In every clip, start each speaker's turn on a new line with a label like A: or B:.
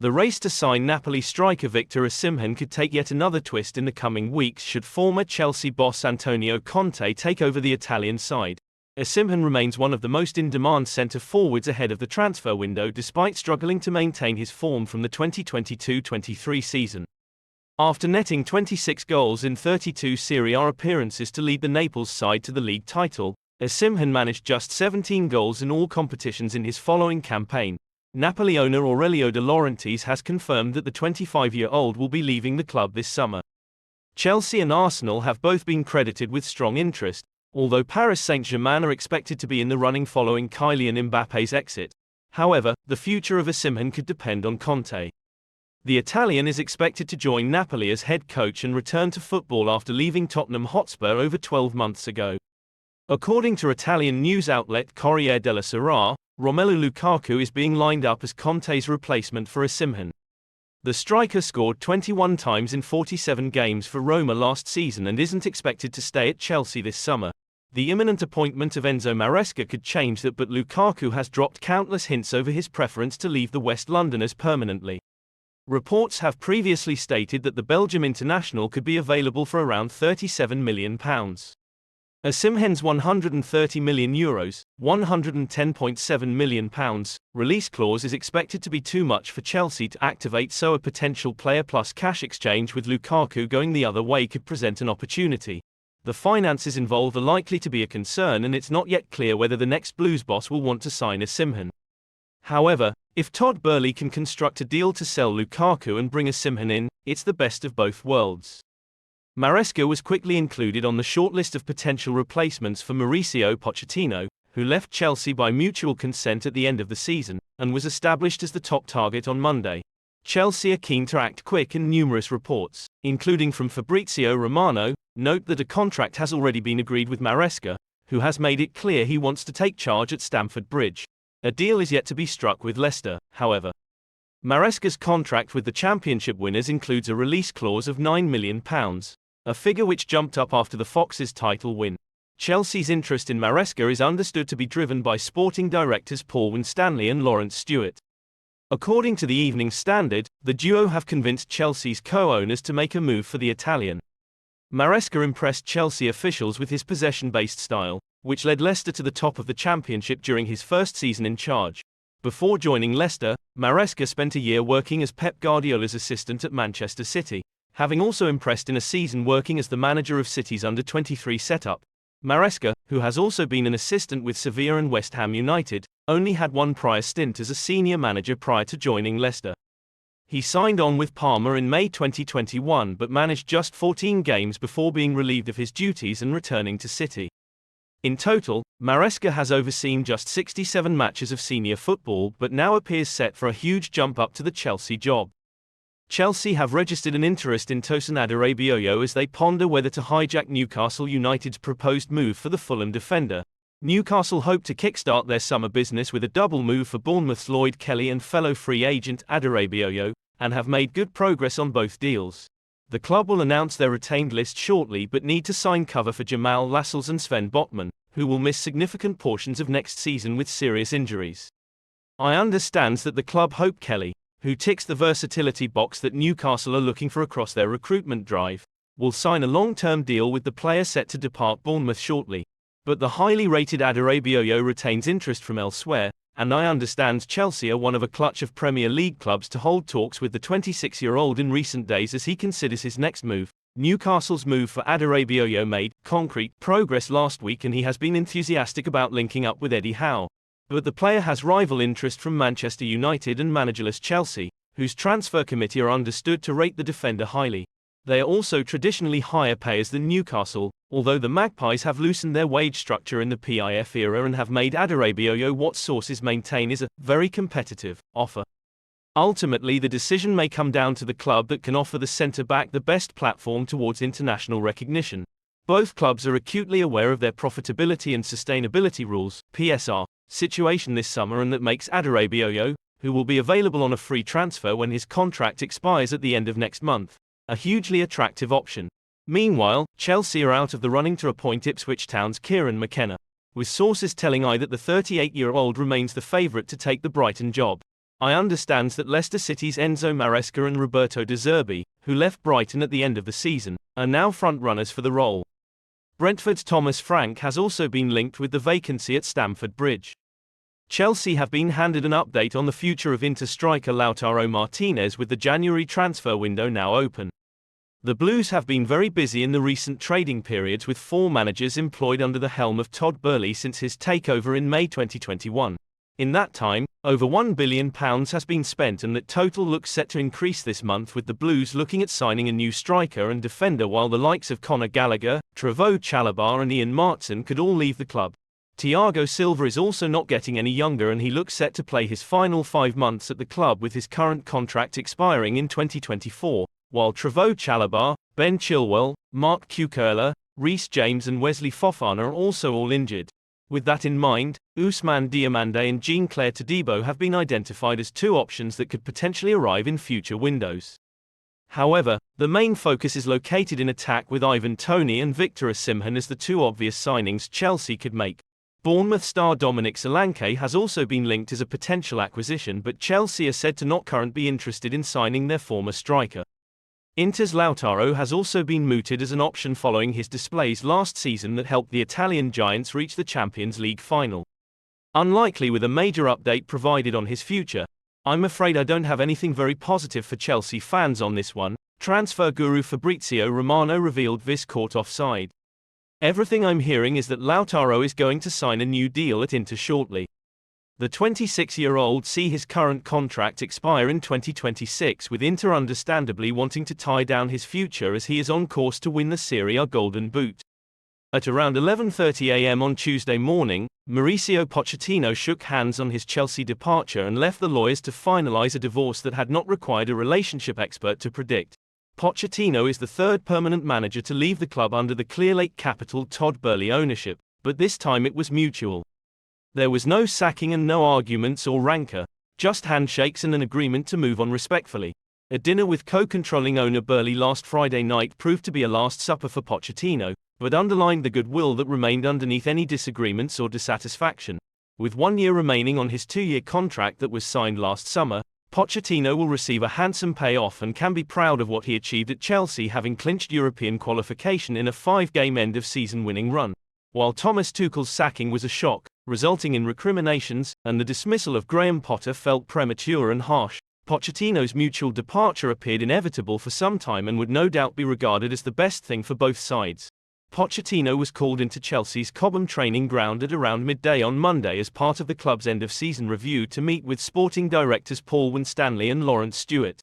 A: The race to sign Napoli striker Victor Osimhen could take yet another twist in the coming weeks should former Chelsea boss Antonio Conte take over the Italian side. Osimhen remains one of the most in-demand centre-forwards ahead of the transfer window despite struggling to maintain his form from the 2022-23 season. After netting 26 goals in 32 Serie A appearances to lead the Naples side to the league title, Osimhen managed just 17 goals in all competitions in his following campaign. Napoli owner Aurelio De Laurentiis has confirmed that the 25-year-old will be leaving the club this summer. Chelsea and Arsenal have both been credited with strong interest, although Paris Saint-Germain are expected to be in the running following Kylian Mbappe's exit. However, the future of Osimhen could depend on Conte. The Italian is expected to join Napoli as head coach and return to football after leaving Tottenham Hotspur over 12 months ago. According to Italian news outlet Corriere della Sera, Romelu Lukaku is being lined up as Conte's replacement for Osimhen. The striker scored 21 times in 47 games for Roma last season and isn't expected to stay at Chelsea this summer. The imminent appointment of Enzo Maresca could change that, but Lukaku has dropped countless hints over his preference to leave the West Londoners permanently. Reports have previously stated that the Belgium international could be available for around £37 million. Osimhen's €130 million, £110.7 million, release clause is expected to be too much for Chelsea to activate, so a potential player plus cash exchange with Lukaku going the other way could present an opportunity. The finances involved are likely to be a concern, and it's not yet clear whether the next Blues boss will want to sign Osimhen. However, if Todd Boehly can construct a deal to sell Lukaku and bring Osimhen in, it's the best of both worlds. Maresca was quickly included on the shortlist of potential replacements for Mauricio Pochettino, who left Chelsea by mutual consent at the end of the season, and was established as the top target on Monday. Chelsea are keen to act quick, and numerous reports, including from Fabrizio Romano, note that a contract has already been agreed with Maresca, who has made it clear he wants to take charge at Stamford Bridge. A deal is yet to be struck with Leicester, however. Maresca's contract with the Championship winners includes a release clause of £9 million, a figure which jumped up after the Foxes' title win. Chelsea's interest in Maresca is understood to be driven by sporting directors Paul Winstanley and Lawrence Stewart. According to the Evening Standard, the duo have convinced Chelsea's co-owners to make a move for the Italian. Maresca impressed Chelsea officials with his possession-based style, which led Leicester to the top of the Championship during his first season in charge. Before joining Leicester, Maresca spent a year working as Pep Guardiola's assistant at Manchester City, having also impressed in a season working as the manager of City's under-23 setup. Maresca, who has also been an assistant with Sevilla and West Ham United, only had one prior stint as a senior manager prior to joining Leicester. He signed on with Parma in May 2021 but managed just 14 games before being relieved of his duties and returning to City. In total, Maresca has overseen just 67 matches of senior football but now appears set for a huge jump up to the Chelsea job. Chelsea have registered an interest in Tosin Adarabioyo as they ponder whether to hijack Newcastle United's proposed move for the Fulham defender. Newcastle hope to kickstart their summer business with a double move for Bournemouth's Lloyd Kelly and fellow free agent Adarabioyo, and have made good progress on both deals. The club will announce their retained list shortly but need to sign cover for Jamal Lascelles and Sven Botman, who will miss significant portions of next season with serious injuries. I understand that the club hope Kelly, who ticks the versatility box that Newcastle are looking for across their recruitment drive, will sign a long-term deal with the player set to depart Bournemouth shortly. But the highly rated Adarabioyo retains interest from elsewhere, and I understand Chelsea are one of a clutch of Premier League clubs to hold talks with the 26-year-old in recent days as he considers his next move. Newcastle's move for Adarabioyo made concrete progress last week, and he has been enthusiastic about linking up with Eddie Howe. But the player has rival interest from Manchester United and managerless Chelsea, whose transfer committee are understood to rate the defender highly. They are also traditionally higher payers than Newcastle, although the Magpies have loosened their wage structure in the PIF era and have made Adarabioyo what sources maintain is a very competitive offer. Ultimately, the decision may come down to the club that can offer the centre-back the best platform towards international recognition. Both clubs are acutely aware of their profitability and sustainability rules (PSR) situation this summer, and that makes Adarabioyo, who will be available on a free transfer when his contract expires at the end of next month, a hugely attractive option. Meanwhile, Chelsea are out of the running to appoint Ipswich Town's Kieran McKenna, with sources telling I that the 38-year-old remains the favourite to take the Brighton job. I understand that Leicester City's Enzo Maresca and Roberto De Zerbi, who left Brighton at the end of the season, are now front-runners for the role. Brentford's Thomas Frank has also been linked with the vacancy at Stamford Bridge. Chelsea have been handed an update on the future of Inter striker Lautaro Martinez with the January transfer window now open. The Blues have been very busy in the recent trading periods with 4 managers employed under the helm of Todd Boehly since his takeover in May 2021. In that time, over £1 billion has been spent, and that total looks set to increase this month, with the Blues looking at signing a new striker and defender, while the likes of Conor Gallagher, Trevoh Chalobah and Ian Martson could all leave the club. Thiago Silva is also not getting any younger, and he looks set to play his final 5 months at the club with his current contract expiring in 2024, while Trevoh Chalobah, Ben Chilwell, Mark Cucurella, Reece James and Wesley Fofana are also all injured. With that in mind, Ousmane Diomande and Jean-Claire Todibo have been identified as 2 options that could potentially arrive in future windows. However, the main focus is located in attack, with Ivan Toney and Victor Osimhen as the 2 obvious signings Chelsea could make. Bournemouth star Dominic Solanke has also been linked as a potential acquisition, but Chelsea are said to not currently be interested in signing their former striker. Inter's Lautaro has also been mooted as an option following his displays last season that helped the Italian giants reach the Champions League final. Unlikely with a major update provided on his future, I'm afraid I don't have anything very positive for Chelsea fans on this one, transfer guru Fabrizio Romano revealed this caught offside. Everything I'm hearing is that Lautaro is going to sign a new deal at Inter shortly. The 26-year-old see his current contract expire in 2026, with Inter understandably wanting to tie down his future as he is on course to win the Serie A Golden Boot. At around 11:30 a.m. on Tuesday morning, Mauricio Pochettino shook hands on his Chelsea departure and left the lawyers to finalize a divorce that had not required a relationship expert to predict. Pochettino is the 3rd permanent manager to leave the club under the Clearlake Capital Todd Boehly ownership, but this time it was mutual. There was no sacking and no arguments or rancor, just handshakes and an agreement to move on respectfully. A dinner with co-controlling owner Boehly last Friday night proved to be a last supper for Pochettino, but underlined the goodwill that remained underneath any disagreements or dissatisfaction. With 1 year remaining on his 2-year contract that was signed last summer, Pochettino will receive a handsome payoff and can be proud of what he achieved at Chelsea, having clinched European qualification in a 5-game end-of-season winning run. While Thomas Tuchel's sacking was a shock, resulting in recriminations, and the dismissal of Graham Potter felt premature and harsh, Pochettino's mutual departure appeared inevitable for some time and would no doubt be regarded as the best thing for both sides. Pochettino was called into Chelsea's Cobham training ground at around midday on Monday as part of the club's end-of-season review to meet with sporting directors Paul Winstanley and Lawrence Stewart.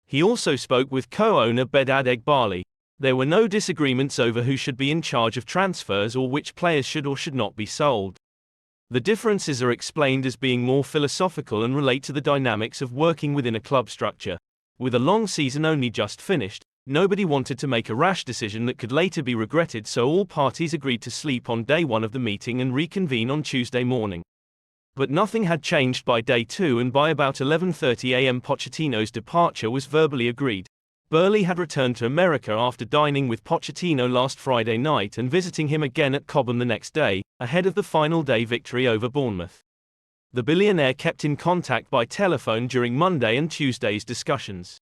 A: He also spoke with co-owner Bedad Eghbali. There were no disagreements over who should be in charge of transfers or which players should or should not be sold. The differences are explained as being more philosophical and relate to the dynamics of working within a club structure. With a long season only just finished, nobody wanted to make a rash decision that could later be regretted, so all parties agreed to sleep on day 1 of the meeting and reconvene on Tuesday morning. But nothing had changed by day 2, and by about 11:30 a.m. Pochettino's departure was verbally agreed. Boehly had returned to America after dining with Pochettino last Friday night and visiting him again at Cobham the next day, ahead of the final day victory over Bournemouth. The billionaire kept in contact by telephone during Monday and Tuesday's discussions.